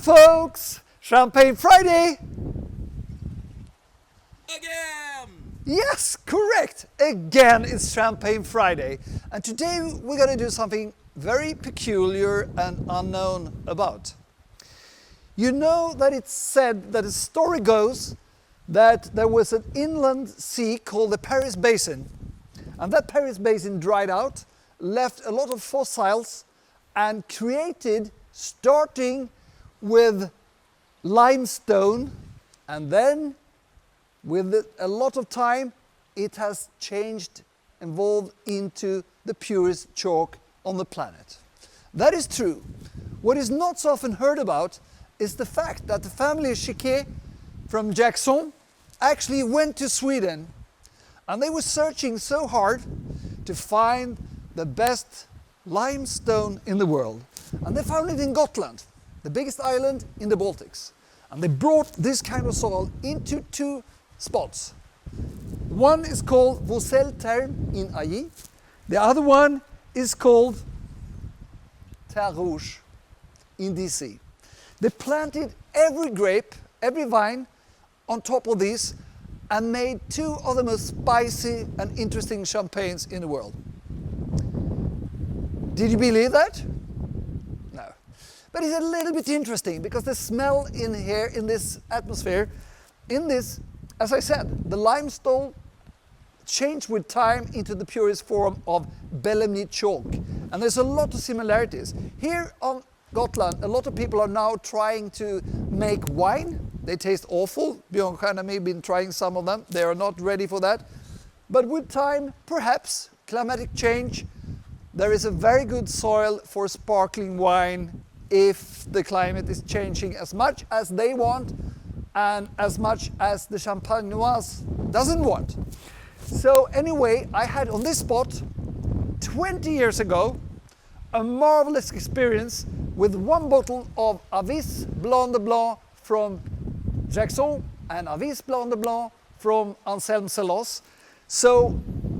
folks! Champagne Friday! Again! Yes, correct! Again, it's Champagne Friday. And today we're going to do something very peculiar and unknown about. You know that it's said that a story goes that there was an inland sea called the Paris Basin. And that Paris Basin dried out, left a lot of fossils and created, starting with limestone, and then with a lot of time it has changed, evolved into the purest chalk on the planet. That is true. What is not so often heard about is the fact that the family Jacquesson from Jacquesson actually went to Sweden, and they were searching so hard to find the best limestone in the world. And they found it in Gotland, the biggest island in the Baltics. And they brought this kind of soil into two spots. One is called Vaucelles Terme in Ailly. The other one is called Terre Rouge in DC. They planted every grape, every vine on top of these and made two of the most spicy and interesting champagnes in the world. Did you believe that? No. But it's a little bit interesting because the smell in here, in this atmosphere, in this, as I said, the limestone changed with time into the purest form of Bellemni chalk. And there's a lot of similarities. Here on Gotland, a lot of people are now trying to make wine. They taste awful. Björn and me have been trying some of them. They are not ready for that. But with time, perhaps, climatic change, there is a very good soil for sparkling wine if the climate is changing as much as they want and as much as the Champagnoise doesn't want. So anyway, I had on this spot 20 years ago a marvelous experience with one bottle of Avis Blanc de Blanc from Jacquesson and Avis Blanc de Blanc from Anselme Celos. So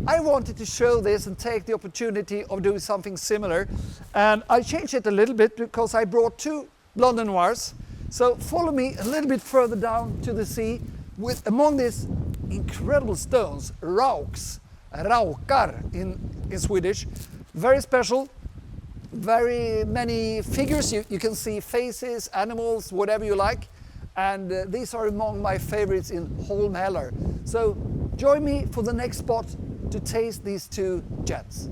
I wanted to show this and take the opportunity of doing something similar. And I changed it a little bit because I brought two Blanc de Noirs. So follow me a little bit further down to the sea with among these incredible stones, raukar in Swedish. Very special, very many figures. You can see faces, animals, whatever you like. And these are among my favorites in Holmheller. So join me for the next spot to taste these two jets.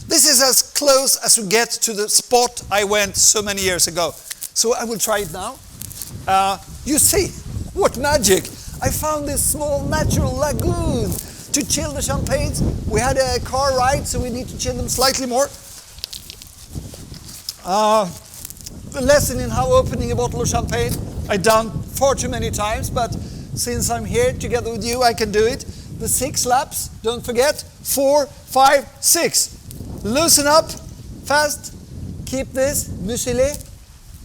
This is as close as we get to the spot I went so many years ago. So I will try it now. You see, what magic! I found this small natural lagoon to chill the champagnes. We had a car ride, so we need to chill them slightly more. The lesson in how opening a bottle of champagne I've done far too many times, but since I'm here together with you, I can do it. The 6 laps, don't forget, 4, 5, 6. Loosen up, fast, keep this mucilé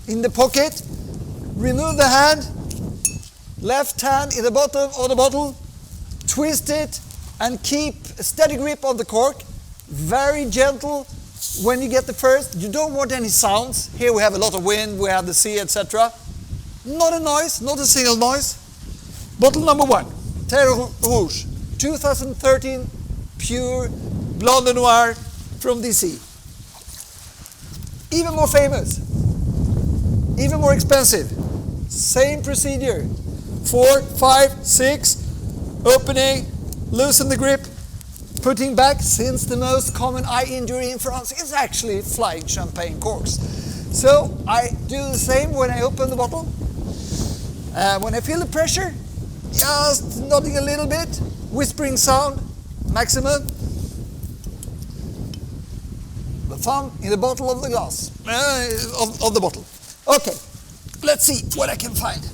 in the pocket, remove the hand, left hand in the bottom of the bottle, twist it and keep a steady grip on the cork, very gentle when you get the first. You don't want any sounds. Here we have a lot of wind, we have the sea, etc. Not a noise, not a single noise. Bottle number 1, Terre Rouge, 2013, pure Blanc de Noir from DC. Even more famous, even more expensive. Same procedure. 4, 5, 6, opening, loosen the grip, putting back, since the most common eye injury in France is actually flying champagne corks. So I do the same when I open the bottle. When I feel the pressure, just nodding a little bit, whispering sound, maximum. The thumb in the bottle of the glass, of the bottle. Okay, let's see what I can find.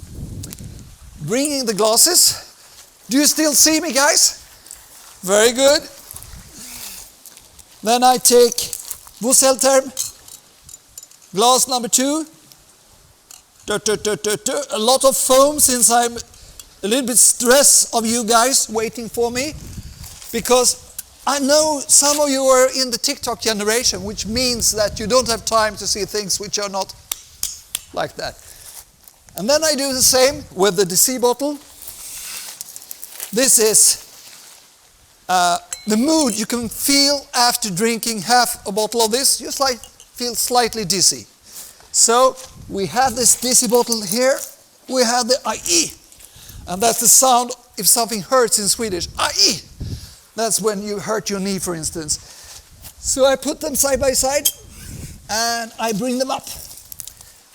Bringing the glasses. Do you still see me, guys? Very good. Then I take Vosselterm, glass number 2. A lot of foam since I'm a little bit stressed of you guys waiting for me, because I know some of you are in the TikTok generation, which means that you don't have time to see things which are not like that. And then I do the same with the DC bottle. This is the mood you can feel after drinking half a bottle of this. You feel slightly dizzy. So we have this DC bottle here. We have the IE. And that's the sound if something hurts in Swedish. IE. That's when you hurt your knee, for instance. So I put them side by side and I bring them up.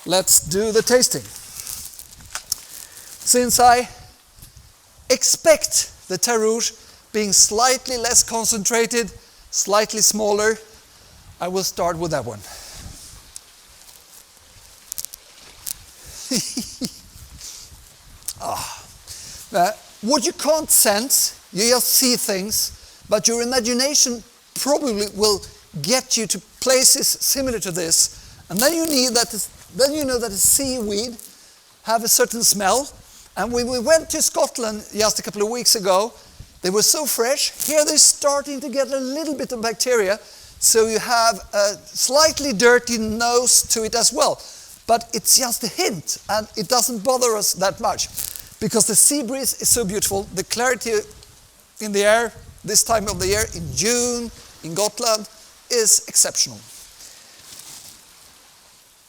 Let's do the tasting. Since I expect the Terre Rouge being slightly less concentrated, slightly smaller, I will start with that one. What you can't sense, you just see things, but your imagination probably will get you to places similar to this, and then you know that the seaweed have a certain smell. And when we went to Scotland just a couple of weeks ago, they were so fresh. Here they're starting to get a little bit of bacteria, so you have a slightly dirty nose to it as well. But it's just a hint, and it doesn't bother us that much, because the sea breeze is so beautiful. The clarity in the air this time of the year, in June, in Gotland, is exceptional.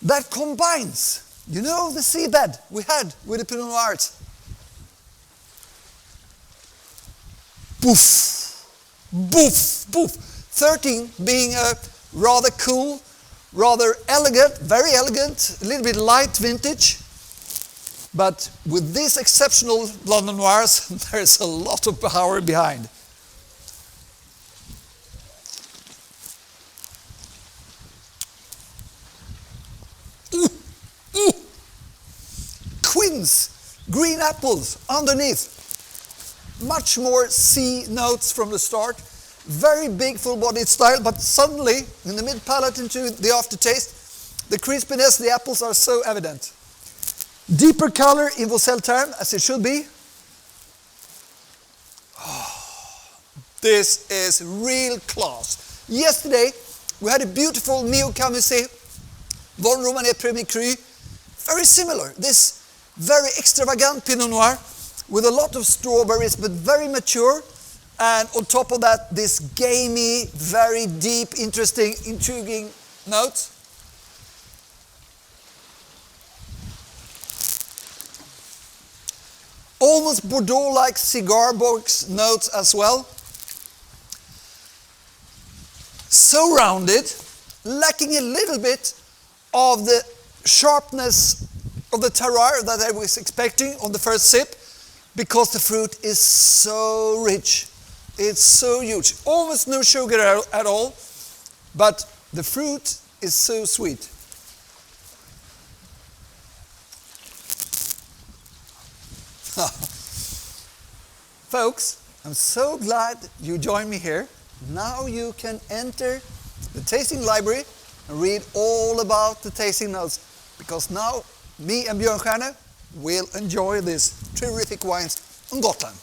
That combines, you know, the seabed we had with the Pinot Noirs. Boof, boof, boof. 13 being a rather cool, rather elegant, very elegant, a little bit light vintage. But with these exceptional London Noirs, there's a lot of power behind. Quince, green apples underneath. Much more sea notes from the start. Very big full-bodied style, but suddenly, in the mid-palate into the aftertaste, the crispiness, the apples are so evident. Deeper color in Vosselterm, as it should be. Oh, this is real class. Yesterday, we had a beautiful Neo-Camisé Von Romanet Premier Cru. Very similar. This very extravagant Pinot Noir with a lot of strawberries, but very mature. And on top of that, this gamey, very deep, interesting, intriguing notes. Almost Bordeaux-like cigar box notes as well. So rounded, lacking a little bit of the sharpness of the terroir that I was expecting on the first sip, because the fruit is so rich. It's so huge. Almost no sugar at all, but the fruit is so sweet. Folks, I'm so glad you joined me here. Now you can enter the tasting library and read all about the tasting notes, because now me and Björn Stjerne will enjoy these terrific wines on Gotland.